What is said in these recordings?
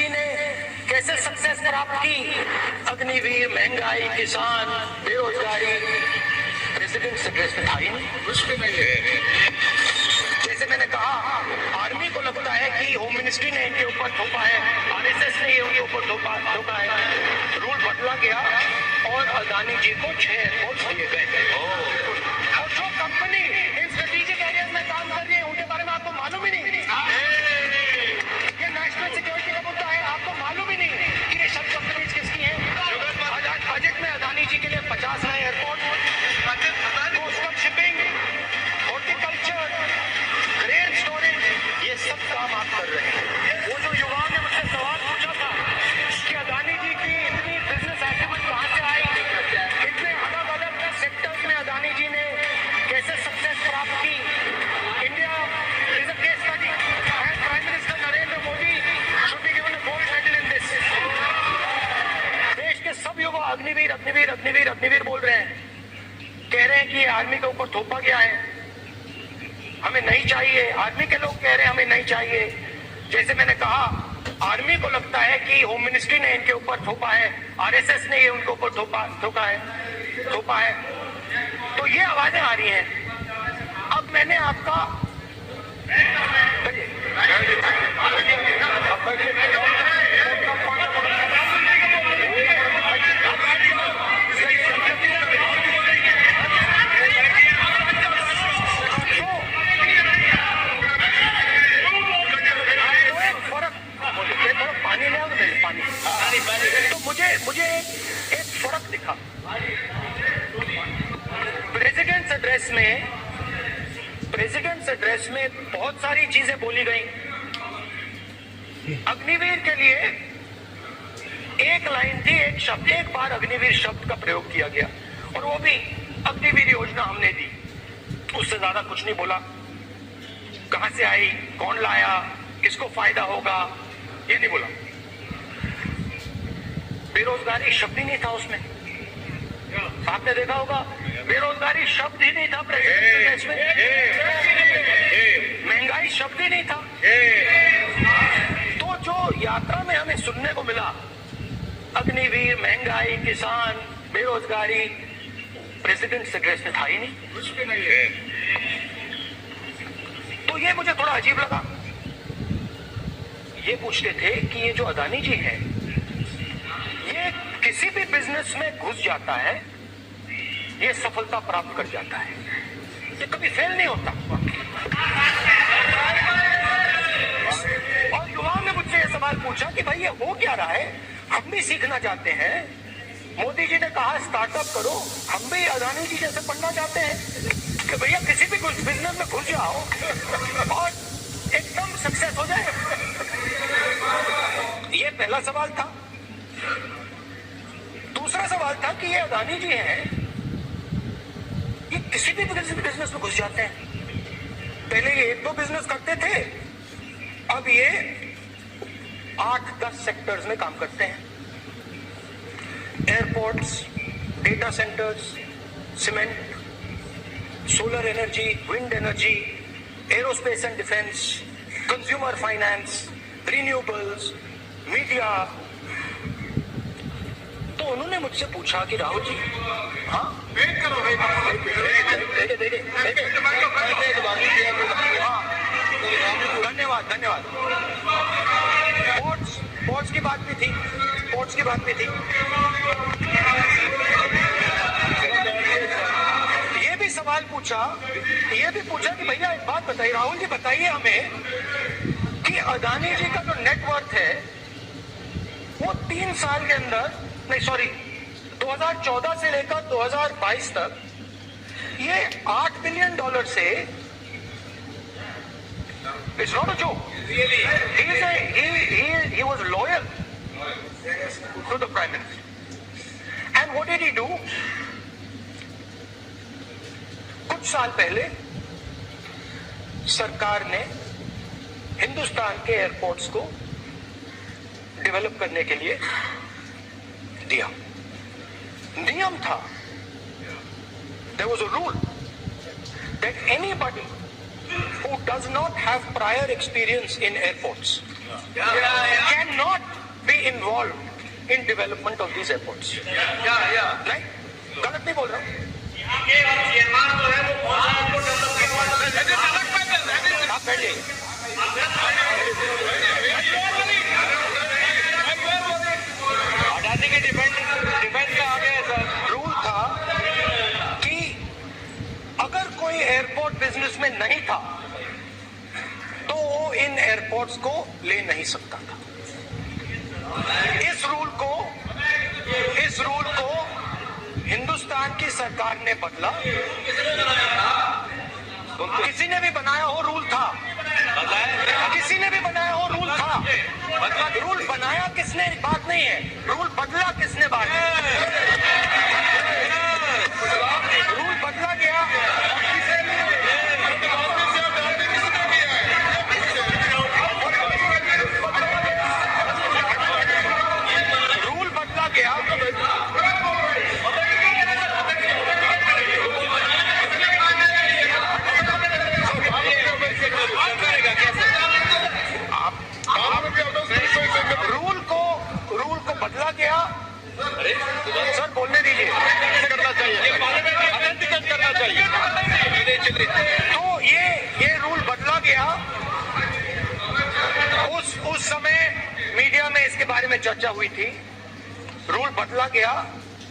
जी ने कैसे सक्सेस प्राप्त की, अग्निवीर, महंगाई, किसान, बेरोजगारी, प्रेसिडेंट एड्रेस में था ही नहीं, कुछ भी नहीं है। जैसे मैंने कहा, आर्मी को लगता है कि होम मिनिस्ट्री ने इनके ऊपर थोपा है, आरएसएस ने उनके ऊपर थोपा है। रूल बदला गया और अदानी जी को 6 एयरपोर्ट दिए गए। और जो कंपनी इन स्ट्रेटेजिक एरियाज में काम कर रही है उनके बारे में आपको मालूम ही नहीं। ये नेशनल सिक्योरिटी का मुद्दा है, आपको मालूम ही नहीं कि ये सब कंपनीज किसकी हैं। बजट में अदानी जी के लिए 50 नए airport, coastal shipping, horticulture, grain storage, ये सब काम आप कर रहे हैं। वो जो युवाओं ने मुझसे सवाल पूछा था कि अदानी जी की इतनी बिजनेस एक्टिविटी कहां से आई, इतने अलग अलग सेक्टर्स में अदानी जी ने कैसे सक्सेस प्राप्त की। India is a case study and prime minister Narendra Modi should be given a gold medal in this. देश के सब युवा अग्निवीर अग्निवीर अग्निवीर अग्निवीर बोल रहे हैं, कह रहे हैं कि आर्मी के ऊपर थोपा गया है, हमें नहीं चाहिए। आर्मी के लोग कह रहे हैं हमें नहीं चाहिए। जैसे मैंने कहा, आर्मी को लगता है कि होम मिनिस्ट्री ने इनके ऊपर थोपा है, आरएसएस ने ये उनके ऊपर थोपा है। तो ये आवाजें आ रही हैं। अब मैंने आपका तो मुझे एक फर्क दिखा। प्रेसिडेंट्स एड्रेस में बहुत सारी चीजें बोली गई। अग्निवीर के लिए एक लाइन थी, एक शब्द, एक बार अग्निवीर शब्द का प्रयोग किया गया और वो भी अग्निवीर योजना हमने दी, उससे ज्यादा कुछ नहीं बोला। कहां से आई, कौन लाया, किसको फायदा होगा, ये नहीं बोला। बेरोजगारी शब्द ही नहीं था उसमें, आपने देखा होगा, बेरोजगारी शब्द ही नहीं था प्रेसिडेंट में, महंगाई शब्द ही नहीं था। तो जो यात्रा में हमें सुनने को मिला, अग्निवीर, महंगाई, किसान, बेरोजगारी, प्रेसिडेंट एड्रेस में था ही नहीं, कुछ भी नहीं है। तो ये मुझे थोड़ा अजीब लगा। ये पूछते थे कि ये जो अदानी जी है, ये किसी भी बिजनेस में घुस जाता है, ये सफलता प्राप्त कर जाता है, ये कभी फेल नहीं होता। और युवाओं ने मुझसे ये सवाल पूछा कि भाई ये हो क्या रहा है, हम भी सीखना चाहते हैं। मोदी जी ने कहा स्टार्टअप करो, हम भी अदानी जी जैसे बनना चाहते हैं कि भैया किसी भी बिजनेस में घुस जाओ और एकदम सक्सेस हो जाए। ये पहला सवाल था। दूसरा सवाल था कि ये अदानी जी हैं, ये किसी भी बिजनेस में घुस जाते हैं। पहले ये 1-2 बिजनेस करते थे, अब ये 8-10 सेक्टर्स में काम करते हैं। Airports, data centres, cement, solar energy, wind energy, aerospace and defence, consumer finance, renewables, media. तो उन्होंने मुझसे पूछा कि राहुल जी, हाँ धन्यवाद। पोर्ट्स की बात भी थी। ये भी सवाल पूछा कि भैया एक बात बताइए, राहुल जी बताइए हमें कि अदानी जी का जो नेटवर्थ है वो 3 साल के अंदर, 2014 से लेकर 2022 तक ये $8 बिलियन से, it's not a joke, he was loyal to the prime minister. And what did he do? कुछ साल पहले सरकार ने हिंदुस्तान के एयरपोर्ट्स को डेवलप करने के लिए दिया। नियम था, there was a rule that anybody who does not have prior experience in airports cannot involved in development of these airports. नहीं, गलत नहीं बोल रहा हूँ। आप बैठिए। अडानी के डिफेंस में आ गए सर। रूल था कि अगर कोई एयरपोर्ट बिजनेस में नहीं था तो वो इन एयरपोर्ट्स को ले नहीं सकता था। इस रूल को हिंदुस्तान की सरकार ने बदला। किसी ने भी बनाया हो रूल था, किसी ने भी बनाया हो रूल था। रूल बनाया किसने बात नहीं है, रूल बदला किसने बात है। रूल बदला गया, रूल बदला गया। रूल को बदला गया। सर बोलने दीजिए। करना चाहिए, करना चाहिए। तो ये रूल बदला गया। उस समय मीडिया में इसके बारे में चर्चा हुई थी। रूल बदला गया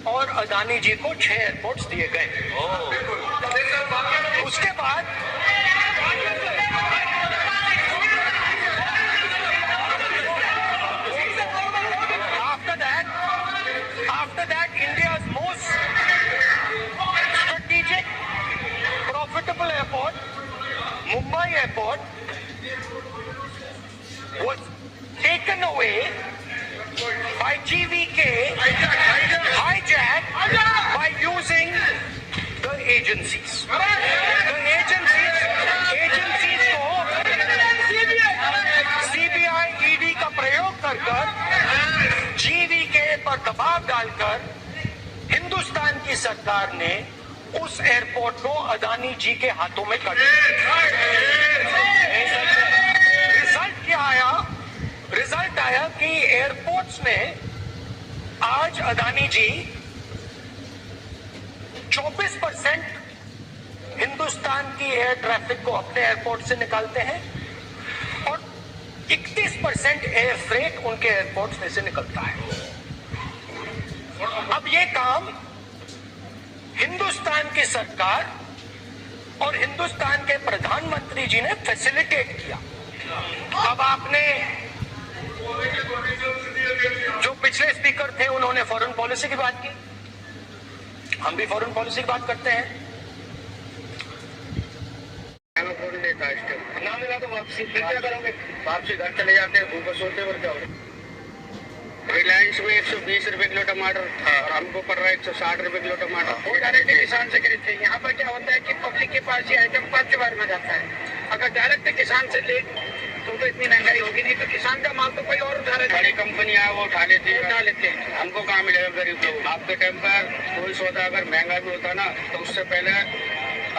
और अदानी जी को 6 एयरपोर्ट्स दिए गए। उसके बाद after that India's most strategic profitable airport, Mumbai airport, was taken away by GVK, hijacked by using the agencies. The agencies को CBI, ED का प्रयोग कर GVK पर दबाव डालकर हिंदुस्तान की सरकार ने उस एयरपोर्ट को अदानी जी के हाथों में कर दिया। रिजल्ट क्या आया? रिजल्ट आया कि एयरपोर्ट्स में आज अदानी जी 24% हिंदुस्तान की एयर ट्रैफिक को अपने एयरपोर्ट से निकालते हैं और 31% एयर फ्रेट उनके एयरपोर्ट्स में से निकलता है। अब ये काम हिंदुस्तान की सरकार और हिंदुस्तान के प्रधानमंत्री जी ने फैसिलिटेट किया। अब आपने जो पिछले स्पीकर थे उन्होंने फॉरेन पॉलिसी की बात की, हम भी फॉरेन पॉलिसी की बात करते हैं। ना मिला तो वापसी फिर क्या करोगे? वापसी घर चले जाते हैं, भूख सोते और क्या होगा। रिलायंस में 120 रुपए किलो टमाटर और हमको पड़ रहा है 160 रुपए किलो टमाटर। वो डायरेक्ट किसान से खरीदते हैं। यहाँ पर क्या होता है कि पब्लिक के पास ये आइटम 5 बार में जाता है। अगर डायरेक्ट किसान से ले तो इतनी महंगाई होगी नहीं, तो किसान का माल तो कोई और उठा लेता है। बड़ी कंपनी है वो उठा लेते हैं। हमको कहाँ मिलेगा गरीब लोग। आपके टाइम पर कोई सौदा अगर महंगा भी होता ना तो उससे पहले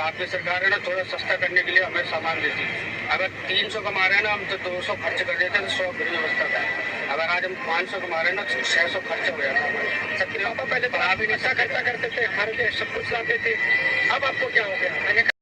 आपकी सरकार है ना थोड़ा सस्ता करने के लिए हमें सामान देती। अगर 300 कमा रहे हैं ना हम तो 200 खर्च कर देते हैं तो 100 फ्री व्यवस्था था। अगर आज हम 500 कमा रहे हैं ना तो 600 खर्च हो जाता है। सब पहले बड़ा भी खर्चा करते थे, हर सब कुछ लाते थे। अब आपको क्या हो गया? मैंने